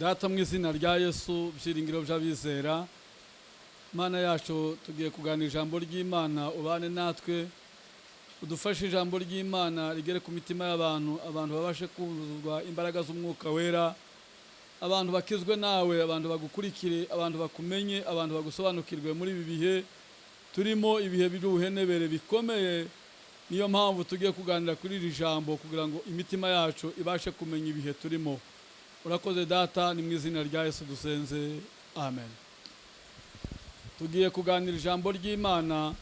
Data mu izina rya Yesu byiringiro by'abizera, Mana yacu tugiye kuganira ijambo ry'Imana, ubane natwe udufashe ijambo ry'Imana rigere ku mitima y'abantu, abantu babashe kuzuzwa imbaraga z'umwuka wera, abantu bakizwe nawe, abantu bagukurikire, abantu bakumenye, abantu bagusobanukirwe muri ibi bihe turimo, ibihe by'ubuhenebere bikomeye. Niyo mpamvu tugiye kuganira kuri iri jambo kugira ngo imitima yacu ibashe kumenya ibihe turimo. Urakoze Data, ni mu izina rya Yesu dusenze, amen. Tugiye kuganira ijambo ry'Imana.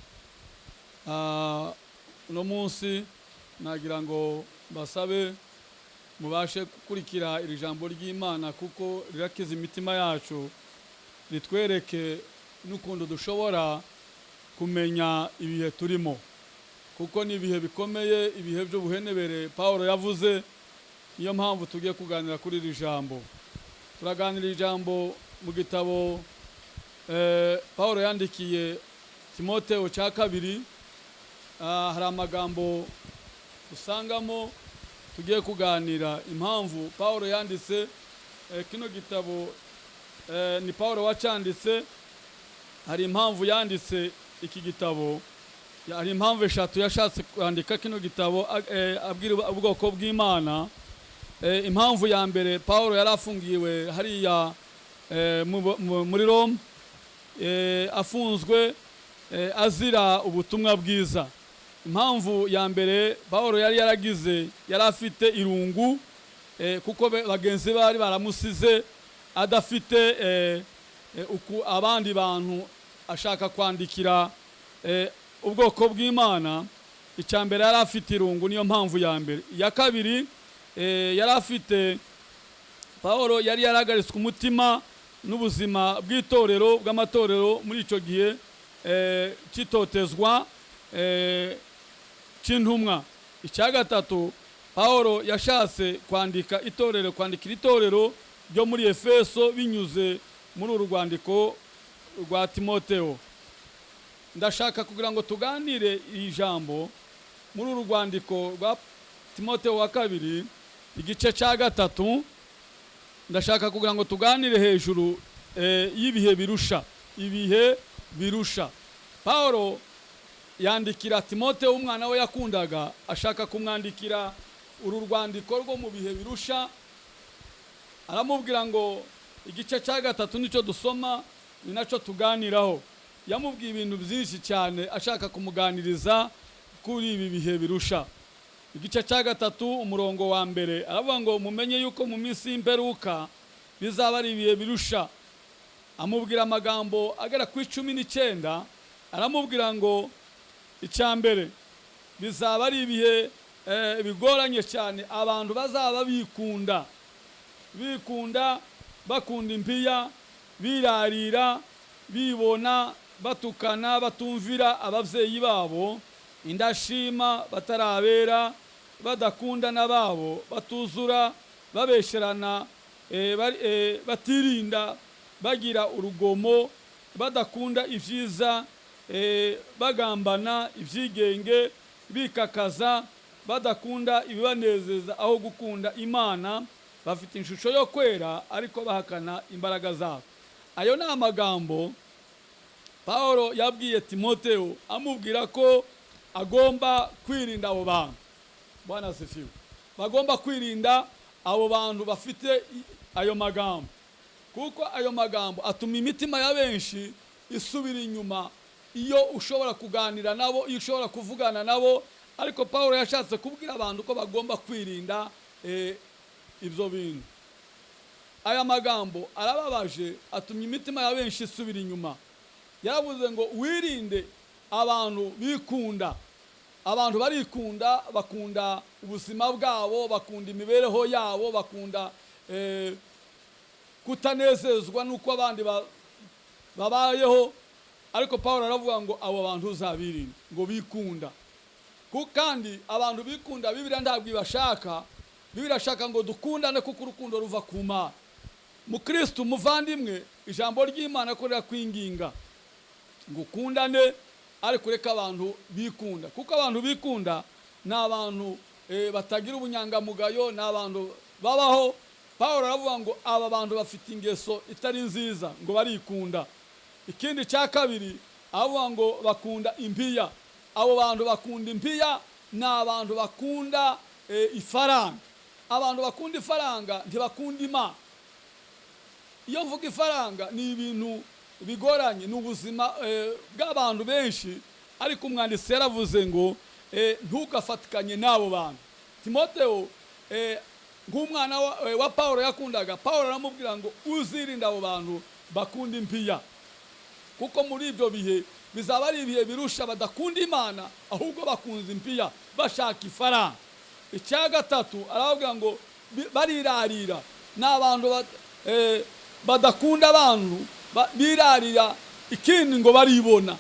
Uno munsi nagira ngo basabe mubashe gukurikira iri jambo ry'Imana kuko rirakiza imitima yacu, ritwereke n'ukuntu dushobora kumenya ibihe turimo, kuko ni ibihe bikomeye, ibihe by'ubuhenebere Paulo yavuze. Niyo mpamvu tugiye kuganira kuri iri jambo. Turaganira ijambo mu gitabo Paulo yandikiye Timotheo cya kabiri. Hari amagambo usangamo tugiye kuganira impamvu Paulo yanditse kino gitabo. Ni Paulo wacanditse. Hari impamvu yanditse iki gitabo, hari impamvu eshatu yashatse kwandika kino gitabo abwira ubwoko bw'Imana. Impamvu ya mbere, Paulo yari afungiwe hariya muri Rome, afunzwe azira ubutumwa bwiza. Impamvu ya mbere, Paulo yari afite irungu kuko bagenzi bari baramusize adafite abandi bantu ashaka kwandikira ubwoko bw'Imana. Icya mbere yari afite irungu, niyo mpamvu ya mbere. Iya kabiri, yari afite, Paulo yari yarahagaritswe umutima n'ubuzima bw'itorero, bw'amatorero muri icyo gihe cy'itotezwa cy'intumwa. Icya gatatu, Paulo yashatse kwandikira itorero ryo muri Efeso binyuze muri uru rwandiko rwa Timotheo. Ndashaka kugira ngo tuganire iri jambo muri uru rwandiko rwa Timotheo wa kabiri, igice cya gatatu. Ndashaka kugira ngo tuganire hejuru y'ibihe birusha. Ibihe birusha. Paulo yandikira Timotheo, umwana we yakundaga, ashaka kumwandikira uru rwandiko rwo mu bihe birusha. Aramubwira ngo igice cya gatatu nicyo dusoma, ni nacyo tuganiraho. Yamubwiye ibintu byinshi cyane ashaka kumuganiriza kuri ibi bihe birusha. Igice cya gatatu umurongo wa mbere aravuga ngo mumenye yuko mu minsi y'imperuka bizaba ari ibihe birusha. Amubwira amagambo agera ku 19. Aramubwira ngo icya mbere, bizaba ari ibihe bigoranye cyane. Abantu bazaba bikunda, bakunda impiya, birarira, bibona, batukana, batumvira ababyeyi babo, indashima, batarabera, badakunda n'ababo, batuzura, babesherana, batirinda, bagira urugomo, badakunda ibyiza, bagambana ibyigenge, bikakaza, badakunda ibibanezeza aho gukunda Imana, bafite ishusho yo kwera ariko bahakana imbaraga zabo. Ayo ni amagambo Paulo yabwiye Timotheo, amubwira ko agomba kwirinda abo bantu. Bwana asifiwe. Bagomba kwirinda abo bantu bafite ayo magambo, kuko ayo magambo atuma imitima ya benshi isubira inyuma iyo ushobora kuganira nabo, iyo ushobora kuvugana nabo. Ariko Paulo yashatse kubwira abantu ko bagomba kwirinda ibyo bintu. Aya magambo arababaje, atuma imitima ya benshi isubira inyuma. Yaravuze ngo wirinde abantu bikunda. Abantu barikunda, bakunda ubuzima bwabo, bakunda imibereho yabo, bakunda kutanezezwa nuko abandi babayeho. Ariko Paulo aravuga ngo abo bantu uzabirinde, ngo bikunda. Kandi abantu bikunda, Bibiliya ntabwo ibashaka. Bibiliya ashaka ngo dukundane kuko urukundo ruva ku Mana. Mu Kristo muvandimwe, ijambo ry'Imana ko rirakwinginga ngo ukundane, ariko reka abantu bikunda, kuko abantu bikunda ni abantu batagira ubunyangamugayo, ni abantu babaho Pawulo aravuga ngo aba bantu bafite ingeso itari nziza ngo barikunda. Ikindi cya kabiri aravuga ngo bakunda impiya. Abo bantu bakunda impiya ni abantu bakunda ifaranga. Abantu bakunda ifaranga ntibakunda Imana. Iyo mvuga ifaranga ni ibintu bigoranye, ni ubuzima bw'abantu benshi, ariko umwanditsi yaravuze ngo ntugafatikanye n'abo bantu. Timoteyo nk'umwana wa Pawulo yakundaga, Pawulo aramubwira ngo uzirinda abo bantu bakunda impiya, kuko muri ibyo bihe bizaba ari ibihe birusha badakunda Imana, ahubwo bakunze impiya bashaka ifaranga. Icya gatatu aravuga ngo barirarira, ni abantu badakunda abantu, birarira. Ikindi ngo baribona.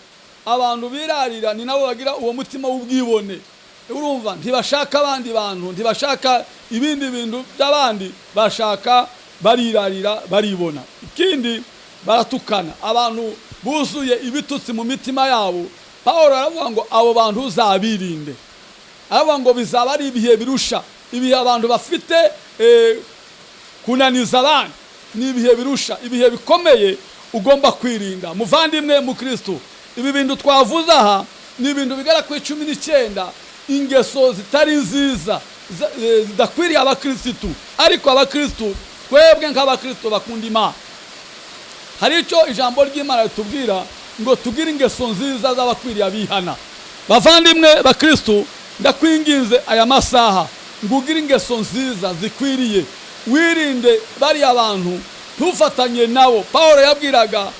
Abantu birarira ni nabo bagira uwo mutima w'ubwibone. Urumva, ntibashaka abandi bantu, ntibashaka ibindi bintu by'abandi, bashaka barirarira, baribona. Ikindi baratukana, abantu buzuye ibitutsi mu mitima yabo. Pawulo aravuga ngo abo bantu uzabirinde. Aravuga ngo bizaba ari ibihe birusha, ibihe abantu bafite kunaniza abandi, ni ibihe birusha, ibihe bikomeye ugomba kwirinda. Muvandimwe mu Kristo, ibi bintu twavuze aha ni ibintu bigera ku 19, ingeso zitari nziza zidakwiriye abakristo. Ariko abakristo, twebwe nk'abakristo bakunda Imana, hari icyo ijambo ry'Imana ritubwira ngo tugire ingeso nziza z'abakwiriye abihana. Bavandimwe bakristo, ndakwinginze aya masaha ngo ugire ingeso nziza zikwiriye, wirinde bariya abantu, ntufatanye nabo. Pawulo yabwiraga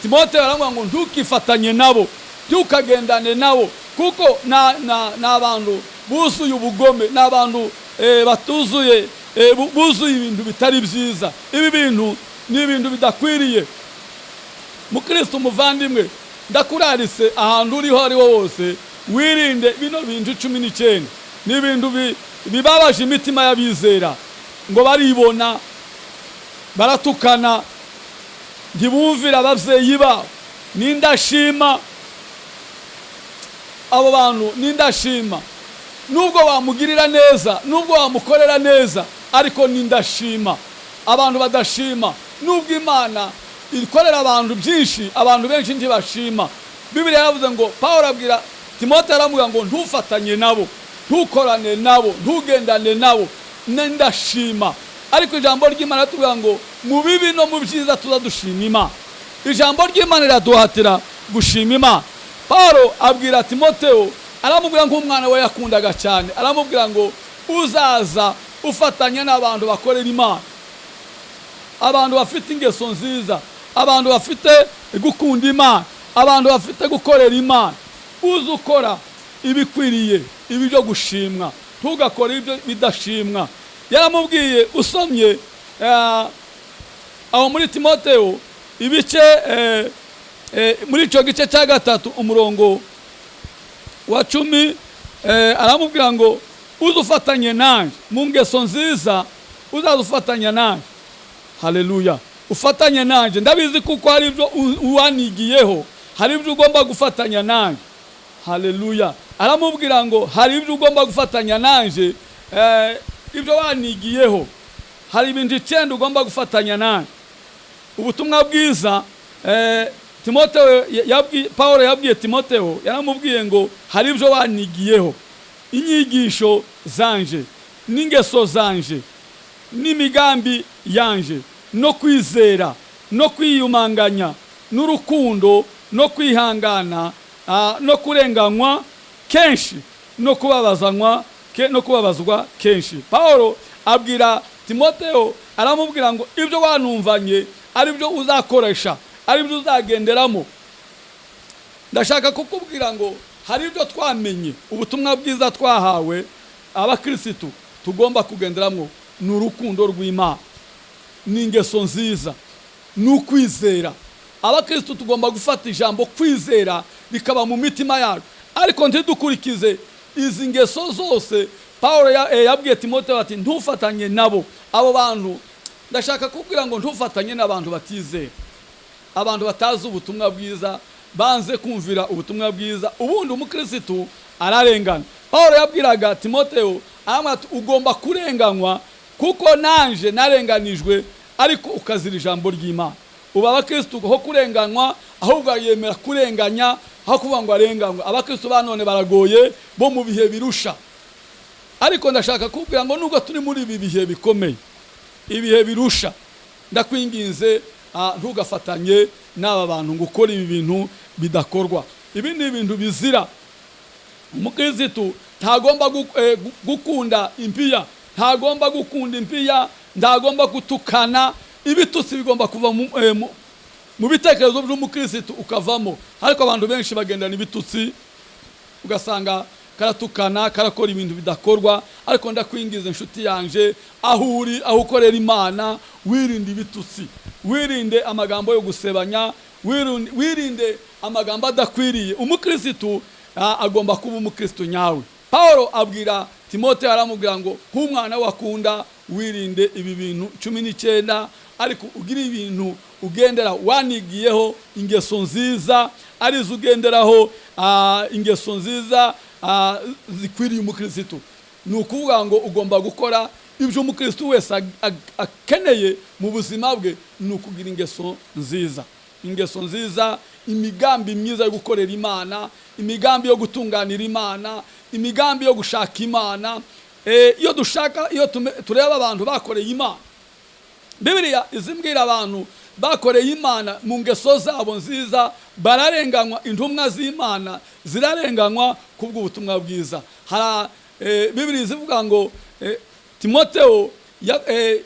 Timoteyo aravuga ngo ntukifatanye nabo, ntukagendane nabo, kuko na abantu buzuye ubugome, n'abantu batuzuye buzuye ibintu bitari byiza. Ibi bintu ni ibintu bidakwiriye. Mukristo muvandimwe, ndakurarise ahantu uriho ari hose, wirinde bino bintu 19. Ni ibintu bibabaje imitima y'abizera, ngo baribona, baratukana, ntibumvira ababyeyi babo. Nindashima abo bantu, nindashima. Nubwo wamugirira neza, nubwo wamukorera neza, ariko nindashima. Abantu badashima, nubwo Imana ikorera abantu byinshi, abantu benshi ntibashima. Bibiliya yavuze ngo, Pawulo abwira Timoteyo aramubwira ngo ntufatanye nabo, ntukorane nabo, ntugendane nabo, nindashima. Ariko ijambo ry'Imana ritubwira ngo mu bibi no mu byiza tuzadushima Imana. Ijambo ry'Imana riraduhatira gushima Imana. Pawulo abwira Timoteyo, aramubwira nk'umwana we yakundaga cyane, aramubwira ngo uzaza ufatanya n'abantu bakorera Imana, abantu bafite ingeso nziza, abantu bafite gukunda Imana, abantu bafite gukorera Imana. Uza ukora ibikwiriye, ibi byo gushimwa, ntugakora ibyo bidashimwa. Yaramubwiye, usomye aho muri Timoteyo ibice muri icyo gice cya 3 umurongo wa 10, aramubwira ngo uzufatanye nanjye mu ngeso nziza, uzazufatanya nanjye. Haleluya. Ufatanye nanjye, ndabizi kuko hari ibyo uwanigiyeho, hari ibyo ugomba gufatanya nanjye. Haleluya. Aramubwira ngo hari ibyo ugomba gufatanya nanjye, ibyo wanigiyeho, hari ibintu 9 ugomba gufatanya nanjye. Ubutumwa bwiza Timoteyo Pawulo yabwiye Timoteyo, yaramubwiye ngo hari ibyo wanigiyeho, inyigisho zanje, n'ingeso zanje, n'imigambi yanje, no kwizera, no kwiyumanganya, n'urukundo, no kwihangana, no kurenganywa kenshi, no kubabazwa kenshi. Pawulo abwira Timoteyo, aramubwira ngo ibyo wanumvanye ari byo uzakoresha, ari byo uzagenderamo. Ndashaka kukubwira ngo hari ibyo twamenye, ubutumwa bwiza twahawe abakristo tugomba kugenderamo, n'urukundo rw'Imana, n'ingeso nziza, n'ukwizera. Abakristo tugomba gufata ijambo kwizera bikaba mu mitima yacu, ariko ntidukurikize izi ngeso zose. Pawulo yabwiye Timoteyo ati ntufatanye nabo. Abo bantu, ndashaka kubwira ngo ntufatanye n'abantu batizera, abantu batazi ubutumwa bwiza, banze kumvira ubutumwa bwiza. Ubundi umukristo ararengana. Pawulo yabwiraga Timoteyo, ugomba kurenganywa kuko nanje narenganijwe ariko ukazira ijambo ry'Imana. Ubu abakristo ho kurenganwa ahubwo yemera kurenganya aho kuvuga ngo arenganywe. Abakristo banone baragoye bo mu bihe birusha, ariko ndashaka kubwira ngo nubwo turi muri ibi bihe bikomeye, ibihe birusha, ndakwinginze ntugafatanye n'aba bantu ngo ukore ibi bintu bidakorwa. Ibi ni ibintu bizira. Umukristo ntagomba gukunda impiya, ntagomba gukunda impiya, ntagomba gutukana. Ibitutsi bigomba kuva mu bitekerezo by'umukristo ukavamo. Ariko abantu benshi bagendana ibitutsi, ugasanga karatukana, karakora ibintu bidakorwa. Ariko ndakwingiza inshuti yanje, aho uri, aho ukorera Imana, wirinde ibitutsi, wirinde amagambo yo gusebanya, wirinde amagambo adakwiriye. Umukristo agomba kuba umukristo nyawe. Paulo abwira Timote, aramubwira ngo nk'umwana wakunda wirinde ibi bintu 19, ariko ugira ibintu ugendera wanigiyeho ingeso nziza, arizo ugenderaho ingeso nziza zikwiriye umukristo. Ni ukuvuga ngo ugomba gukora ibyo umukristo wese akeneye mu buzima bwe, ni ukugira ingeso nziza. Ingeso nziza, imigambi myiza yo gukorera Imana, imigambi yo gutunganira Imana, imigambi yo gushaka Imana. Iyo dushaka, iyo tureba abantu bakoreye Imana, Bibiliya izimbwira abantu bakoreye Imana mu ngeso zabo nziza bararenganywa. Intumwa z'Imana zirarenganywa kubw'ubutumwa bwiza. Bibiliya izivuga ngo Timoteyo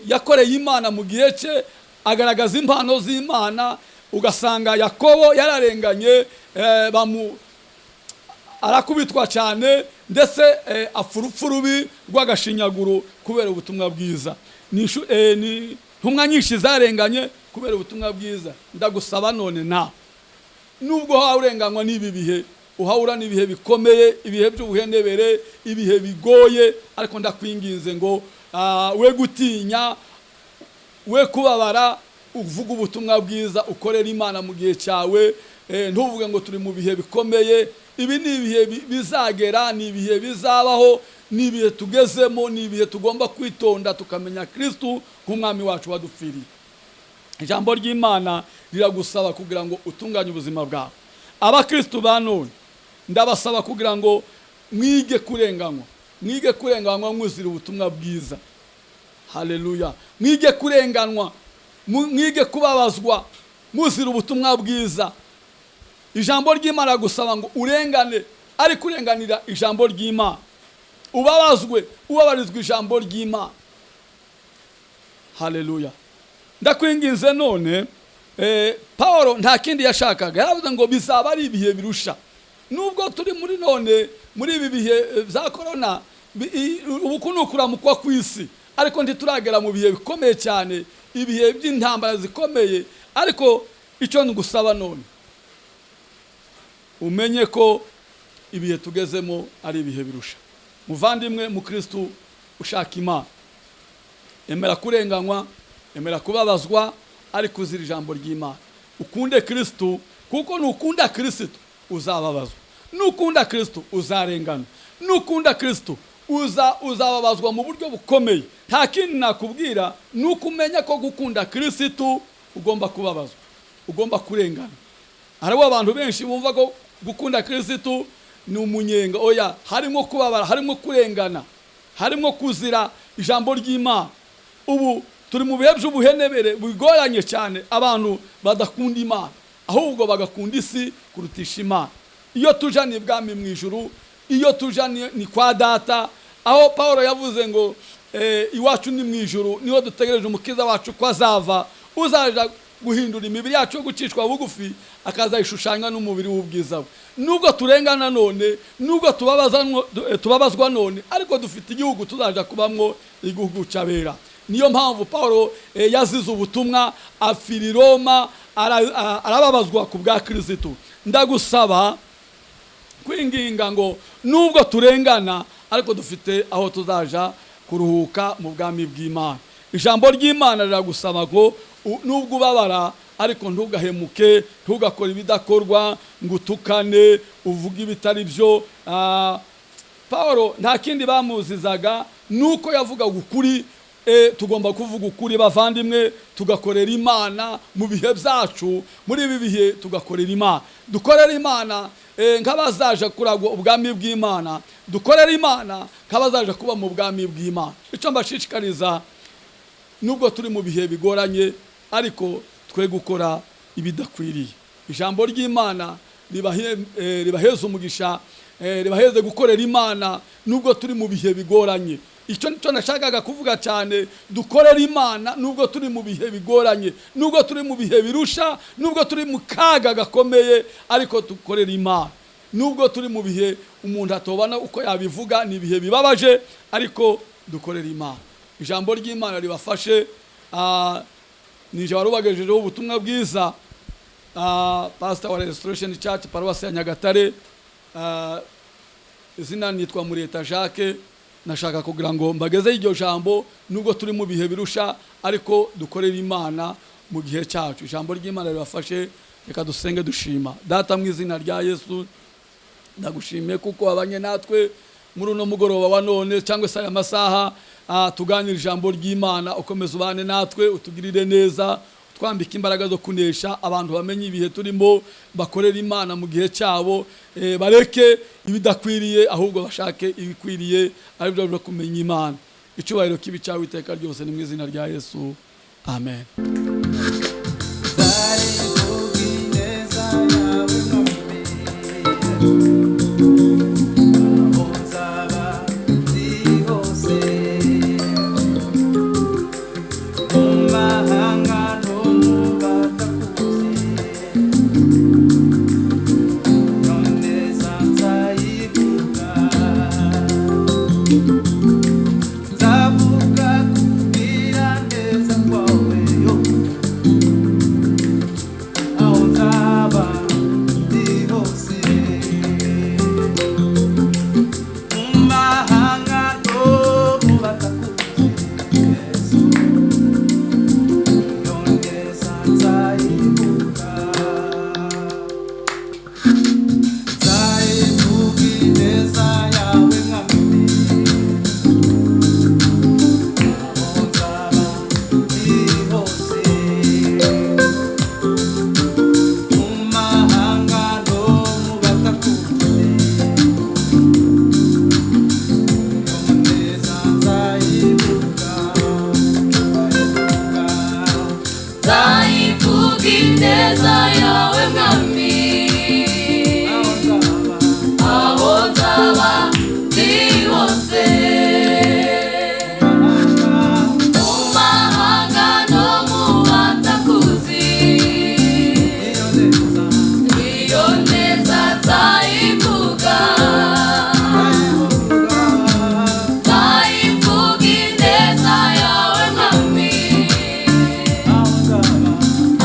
yakoreye Imana mu gihe cye, agaragaza impano z'Imana. Ugasanga Yakobo yararenganye, arakubitwa cyane, ndetse apfurupfu rubi rw'agashinyaguro kubera ubutumwa bwiza. Ni ntumwa nyinshi zarenganye kubera ubutumwa bwiza. Ndagusaba none nawe, nubwo urenganywa n'ibi bihe, uhahura n'ibihe bikomeye, ibihe by'ubuhenebere, ibihe bigoye, ariko ndakwinginze ngo we gutinya, we kubabara, uvuga ubutumwa bwiza, ukorera Imana mu gihe cyawe. Ntuvuge ngo turi mu bihe bikomeye. Ibi ni ibihe bizagera, ni ibihe bizabaho, ni ibihe tugezemo, ni ibihe tugomba kwitonda tukamenya Kristo nk'umwami wacu wadupfiriye. Ijambo ry'Imana riragusaba kugira ngo utunganye ubuzima bwawe. Abakristo ba none ndabasaba kugira ngo mwige kurenganywa mwuzira ubutumwa bwiza. Haleluya. Mwige kurenganwa, mwige kubabazwa muzira ubutumwa bwiza. Ijambo ry'Imana gusaba ngo urengane, ari kurenganira ijambo ry'Imana, ubabazwe, ubabarizwa ijambo ry'Imana. Haleluya. Ndakwinginze none, Paulo nta kindi yashakaga, yaravuze ngo bizaba ari ibihe birusha. Nubwo turi muri none, muri ibi bihe bya corona, ubukunukuramukwa kw'isi, ariko ntituragera mu bihe bikomeye cyane, ibihe by'intambara zikomeye. Ariko icyo ngusaba none, umenye ko ibihe tugezemo ari ibihe birusha. Muvandimwe mu Kristo ushaka Imana, emera kurenganywa, emera kubabazwa, ariko uzira ijambo ry'Imana. Ukunde Kristo, kuko nukunda Kristo uzababazwa, nukunda Kristo uzarengana, nukunda Kristo uzababazwa mu buryo bukomeye. Nta kindi nakubwira, nuko umenya ko gukunda Kristo ugomba kubabazwa, ugomba kurengana. Hariho abantu benshi bumva ko gukunda Kristo ni umunyenga. Oya, harimo kubabara, harimo kurengana, harimo kuzira ijambo ry'Imana. Ubu turi mu bihe by'ubuhenebere bigoranye cyane, abantu badakunda Imana, ahubwo bagakunda isi kurutisha Imana. Iyo tuja ni bwami mu ijuru, iyo tuja ni kwa data, aho Paulo yavuze ngo iwacu ni mu ijuru, niho dutegereje umukiza wacu ko azava, uzaja guhindura imibiri yacu yo gucishwa bugufi, akazayishushanya n'umubiri w'ubwiza bwe. Nubwo turengana none, nubwo tubabazwa none, ariko dufite igihugu tuzaja kubamwo, igihugu cy'abera. Niyo mpamvu Paulo yazize ubutumwa, apfira i Roma, arababazwa ku bwa Kristo. Ndagusaba kwinginga ngo nubwo turengana, ariko dufite aho tuzaja kuruhuka mu bwami bw'Imana. Ijambo ry'Imana riragusaba ngo nubwo ubabara, ariko ntugahemuke, ntugakora ibidakorwa, ngo utukane, uvuge ibitari byo. Paulo nta kindi bamuzizaga, nuko yavugaga ukuri, tugomba kuvuga ukuri bavandimwe, tugakorera Imana mu bihe byacu. Muri ibi bihe tugakorera Imana, dukorera Imana nk'abazaje kuragwa ubwami bw'Imana, dukorera Imana nk'abazaje kuba mu bwami bw'Imana. Icyo mbashishikariza, nubwo turi mu bihe bigoranye, ariko twe gukora ibidakwiriye. Ijambo ry'Imana ribaheze umugisha, ribaheze gukorera Imana nubwo turi mu bihe bigoranye. Icyo nicyo nashakaga kuvuga cyane, dukorera Imana nubwo turi mu bihe bigoranye, nubwo turi mu bihe birusha, nubwo turi mu kaga gakomeye, ariko dukorera Imana. Nubwo turi mu bihe umuntu atobana uko yabivuga, ni ibihe bibabaje, ariko dukorera Imana. Ijambo ry'Imana ribafashe. Nije warubagejejeho ubutumwa bwiza, pastor wa Restoration Church Paruwasi ya Nyagatare. Izina nitwa Mureta Jacques. Nashaka kugira ngo mbageze iryo jambo, nubwo turi mu bihe birusha, ariko dukorera Imana mu gihe cyacu. Ijambo ry'Imana ribafashe. Reka dusenge dushima. Data, mu izina rya Yesu, ndagushimiye kuko wabanye natwe muri uno mugoroba wa none, cyangwa se aya masaha, tuganira ijambo ry'Imana. Ukomeze ubane natwe, utugirire neza, twambika imbaraga zo kunesha. Abantu bamenye ibihe turimo, bakorera Imana mu gihe cyabo, bareke ibidakwiriye, ahubwo bashake ibikwiriye, ari byo kumenya Imana. Icyubahiro kibi cyawe iteka ryose, ni mu izina rya Yesu, amen.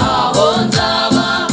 Aho nzaba